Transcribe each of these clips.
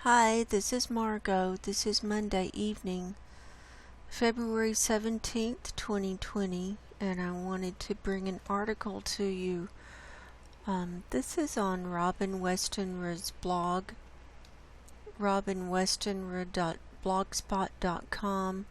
Hi, this is Margo. This is Monday evening, February 17th, 2020, and I wanted to bring an article to you. This is on Robin Westenra's blog, robinwestenra.blogspot.com,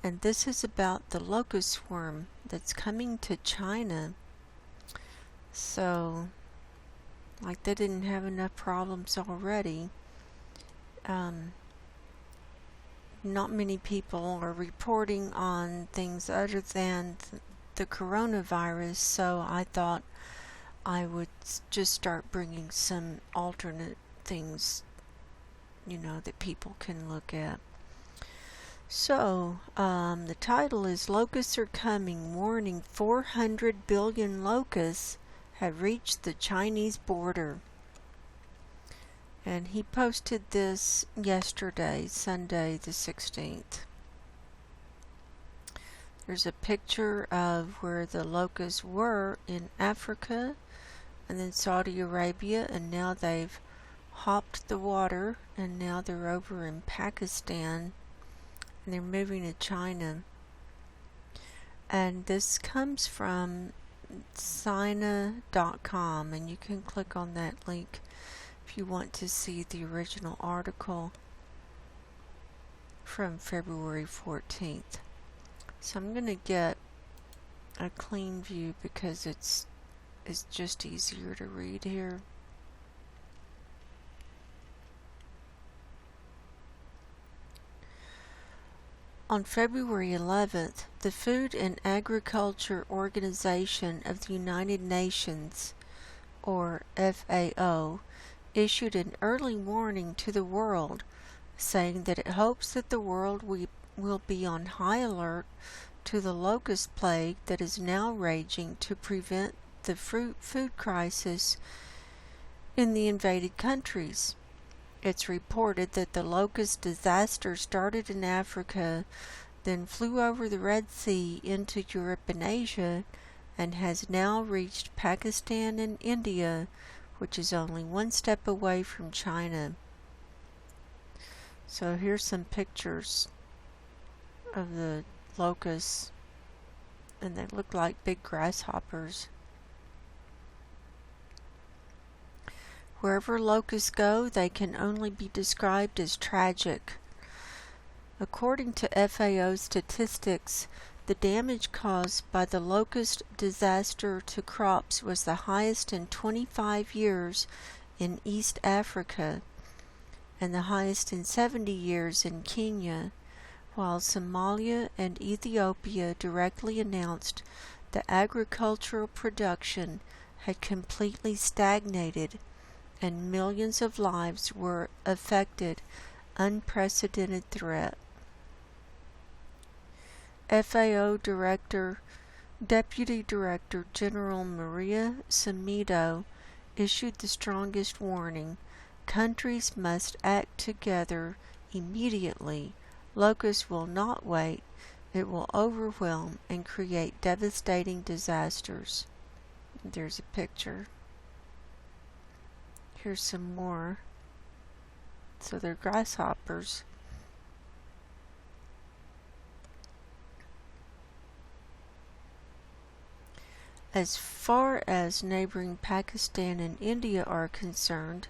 and this is about the locust worm that's coming to China. So, like they didn't have enough problems already. Not many people are reporting on things other than the coronavirus, so I thought I would just start bringing some alternate things, that people can look at. So, the title is Locusts Are Coming, Warning 400 billion locusts have reached the Chinese border. And he posted this yesterday, Sunday the 16th. There's a picture of where the locusts were in Africa and then Saudi Arabia, and now they've hopped the water and now they're over in Pakistan and they're moving to China. And this comes from Sina.com, and you can click on that link if you want to see the original article from February 14th. So I'm going to get a clean view because it's just easier to read here. On February 11th, the Food and Agriculture Organization of the United Nations, or FAO, issued an early warning to the world, saying that it hopes that the world will be on high alert to the locust plague that is now raging to prevent the food crisis in the invaded countries. It's reported that the locust disaster started in Africa, then flew over the Red Sea into Europe and Asia, and has now reached Pakistan and India, which is only one step away from China. So here's some pictures of the locusts, and they look like big grasshoppers. Wherever locusts go, they can only be described as tragic. According to FAO statistics, the damage caused by the locust disaster to crops was the highest in 25 years in East Africa and the highest in 70 years in Kenya, while Somalia and Ethiopia directly announced that agricultural production had completely stagnated and millions of lives were affected. Unprecedented threat. FAO Deputy Director General Maria Semedo issued the strongest warning. Countries must act together immediately. Locusts will not wait. It will overwhelm and create devastating disasters. There's a picture. Here's some more. So they're grasshoppers. As far as neighboring Pakistan and India are concerned,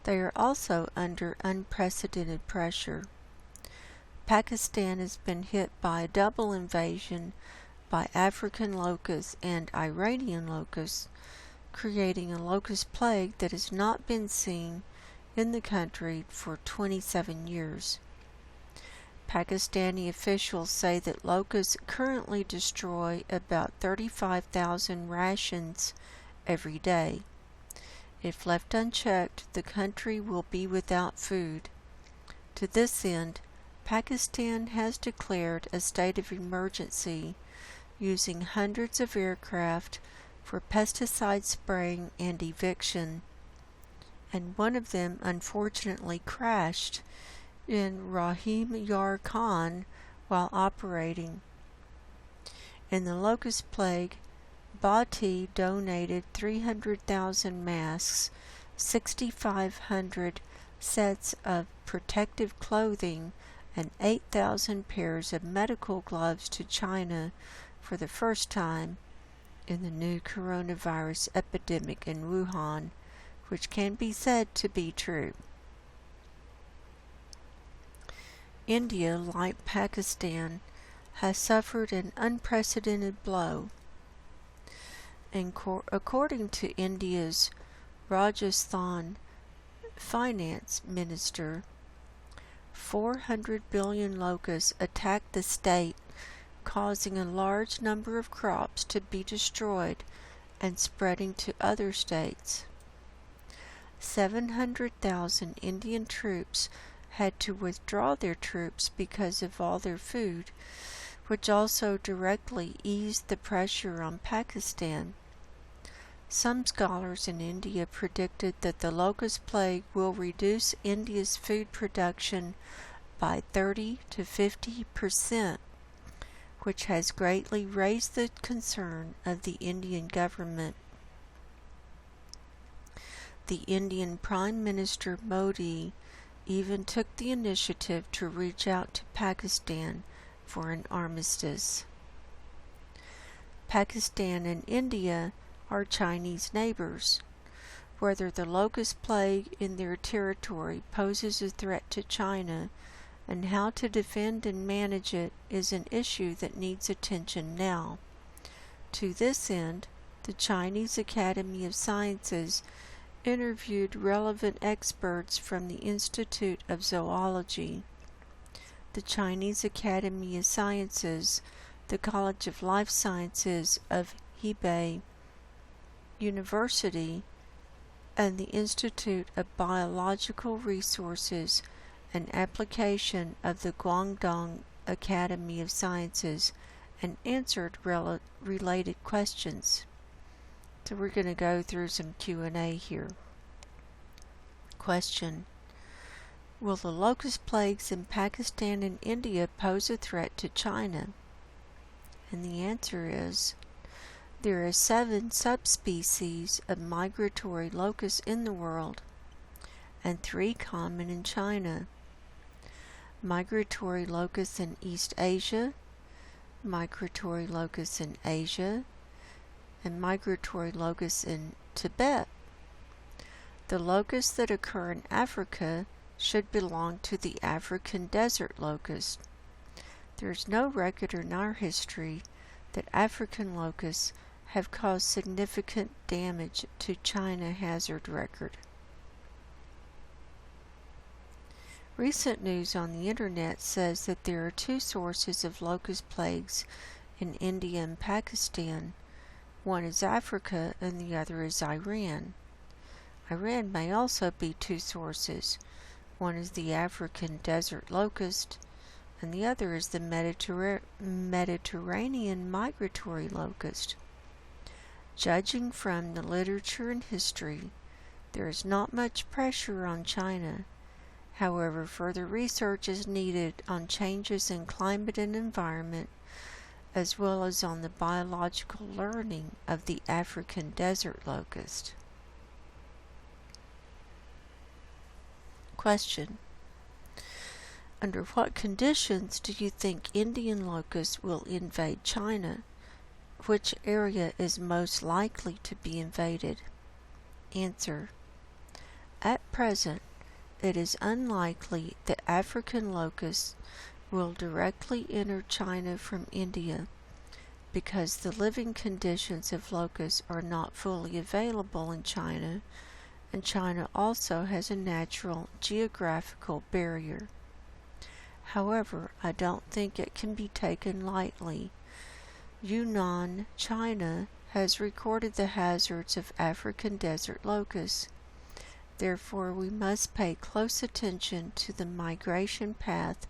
they are also under unprecedented pressure. Pakistan has been hit by a double invasion by African locusts and Iranian locusts, creating a locust plague that has not been seen in the country for 27 years. Pakistani officials say that locusts currently destroy about 35,000 rations every day. If left unchecked, the country will be without food. To this end, Pakistan has declared a state of emergency, using hundreds of aircraft for pesticide spraying and eviction, and one of them unfortunately crashed in Rahim Yar Khan while operating. In the locust plague, Bhatti donated 300,000 masks, 6,500 sets of protective clothing, and 8,000 pairs of medical gloves to China for the first time in the new coronavirus epidemic in Wuhan, which can be said to be true. India, like Pakistan, has suffered an unprecedented blow. According to India's Rajasthan finance minister, 400 billion locusts attacked the state, causing a large number of crops to be destroyed and spreading to other states. 700,000 Indian troops had to withdraw their troops because of all their food, which also directly eased the pressure on Pakistan. Some scholars in India predicted that the locust plague will reduce India's food production by 30 to 50%, which has greatly raised the concern of the Indian government. The Indian Prime Minister Modi even took the initiative to reach out to Pakistan for an armistice. Pakistan and India are Chinese neighbors. Whether the locust plague in their territory poses a threat to China and how to defend and manage it is an issue that needs attention now. To this end, the Chinese Academy of Sciences interviewed relevant experts from the Institute of Zoology, the Chinese Academy of Sciences, the College of Life Sciences of Hebei University, and the Institute of Biological Resources and Application of the Guangdong Academy of Sciences, and answered related questions. So we're going to go through some Q&A here. Question: will the locust plagues in Pakistan and India pose a threat to China? And the answer is, there are 7 subspecies of migratory locusts in the world, and 3 common in China. Migratory locusts in East Asia, migratory locusts in Asia, and migratory locusts in Tibet. The locusts that occur in Africa should belong to the African desert locust. There is no record in our history that African locusts have caused significant damage to China hazard record. Recent news on the internet says that there are 2 sources of locust plagues in India and Pakistan. One is Africa and the other is Iran. Iran may also be 2 sources. One is the African desert locust and the other is the Mediterranean migratory locust. Judging from the literature and history, there is not much pressure on China. However, further research is needed on changes in climate and environment, as well as on the biological learning of the African desert locust. Question: under what conditions do you think Indian locusts will invade China? Which area is most likely to be invaded? Answer: at present, it is unlikely that African locusts will directly enter China from India because the living conditions of locusts are not fully available in China, and China also has a natural geographical barrier. However, I don't think it can be taken lightly. Yunnan, China, has recorded the hazards of African desert locusts. Therefore, we must pay close attention to the migration path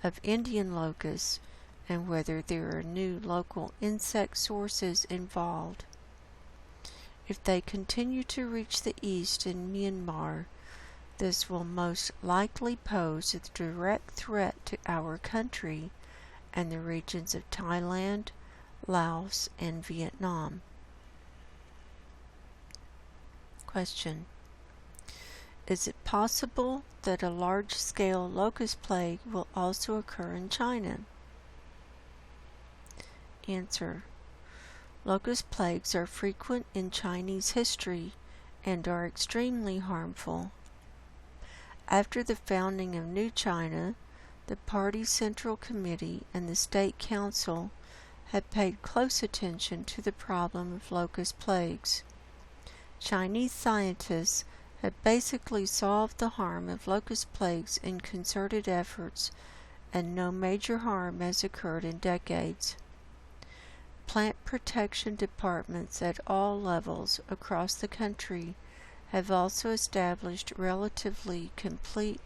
of Indian locusts and whether there are new local insect sources involved. If they continue to reach the east in Myanmar, this will most likely pose a direct threat to our country and the regions of Thailand, Laos, and Vietnam. Question: Is it possible that a large-scale locust plague will also occur in China? Answer: locust plagues are frequent in Chinese history and are extremely harmful. After the founding of New China, the Party Central Committee and the State Council had paid close attention to the problem of locust plagues. Chinese scientists had basically solved the harm of locust plagues in concerted efforts, and no major harm has occurred in decades. Plant protection departments at all levels across the country have also established relatively complete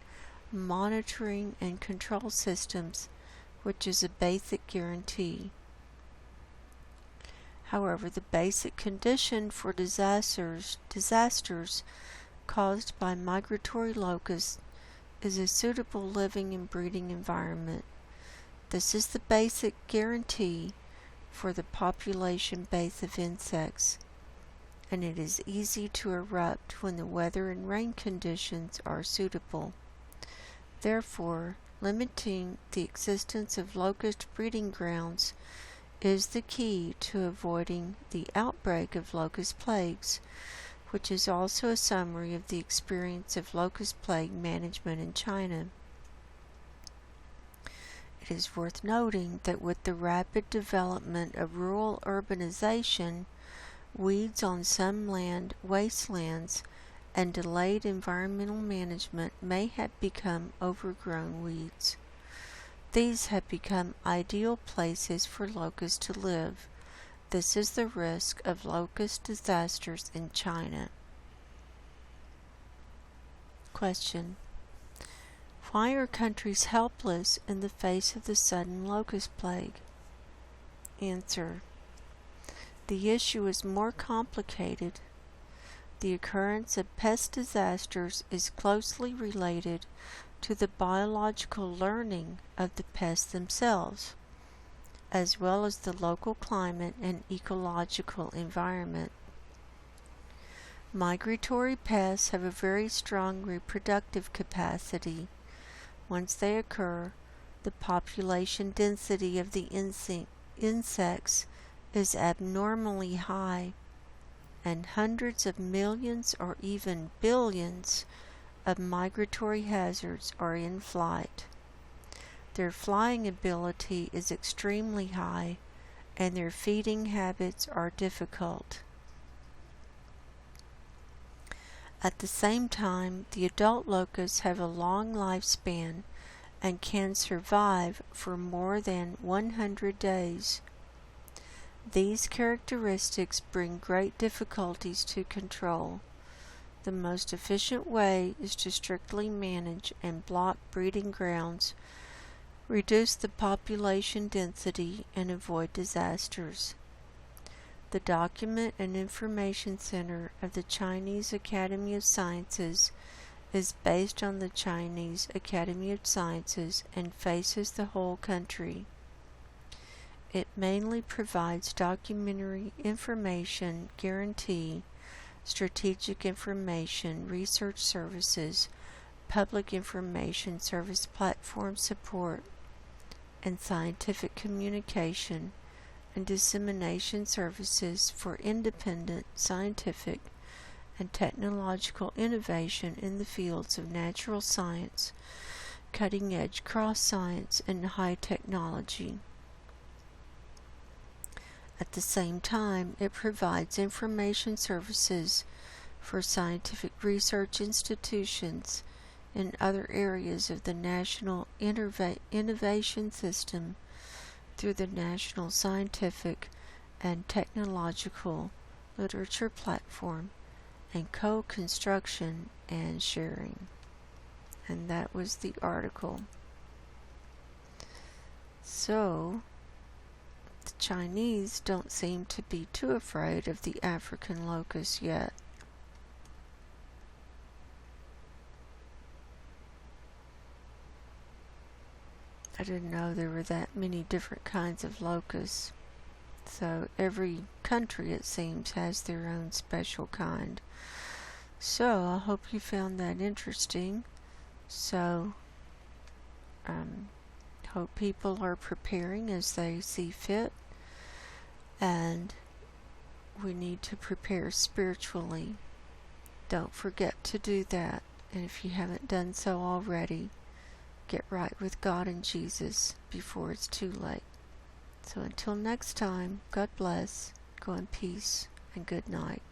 monitoring and control systems, which is a basic guarantee. However, the basic condition for disasters caused by migratory locusts is a suitable living and breeding environment. This is the basic guarantee for the population base of insects, and it is easy to erupt when the weather and rain conditions are suitable. Therefore, limiting the existence of locust breeding grounds is the key to avoiding the outbreak of locust plagues, which is also a summary of the experience of locust plague management in China. It is worth noting that with the rapid development of rural urbanization, weeds on some wastelands, and delayed environmental management may have become overgrown weeds. These have become ideal places for locusts to live. This is the risk of locust disasters in China. Question: why are countries helpless in the face of the sudden locust plague? Answer: the issue is more complicated. The occurrence of pest disasters is closely related to the biological learning of the pests themselves, as well as the local climate and ecological environment. Migratory pests have a very strong reproductive capacity. Once they occur, the population density of the insects is abnormally high, and hundreds of millions or even billions of migratory hazards are in flight. Their flying ability is extremely high, and their feeding habits are difficult. At the same time, the adult locusts have a long lifespan and can survive for more than 100 days. These characteristics bring great difficulties to control. The most efficient way is to strictly manage and block breeding grounds, reduce the population density, and avoid disasters. The Document and Information Center of the Chinese Academy of Sciences is based on the Chinese Academy of Sciences and faces the whole country. It mainly provides documentary information guarantee, strategic information, research services, public information service platform support, and scientific communication and dissemination services for independent scientific and technological innovation in the fields of natural science, cutting-edge cross-science, and high technology. At the same time, it provides information services for scientific research institutions in other areas of the national innovation system through the National Scientific and Technological Literature Platform and co-construction and sharing. And that was the article. So, the Chinese don't seem to be too afraid of the African locust yet. I didn't know there were that many different kinds of locusts. So every country, it seems, has their own special kind. So, I hope you found that interesting. So, hope people are preparing as they see fit, and we need to prepare spiritually. Don't forget to do that, and if you haven't done so already, get right with God and Jesus before it's too late. So until next time, God bless, go in peace, and good night.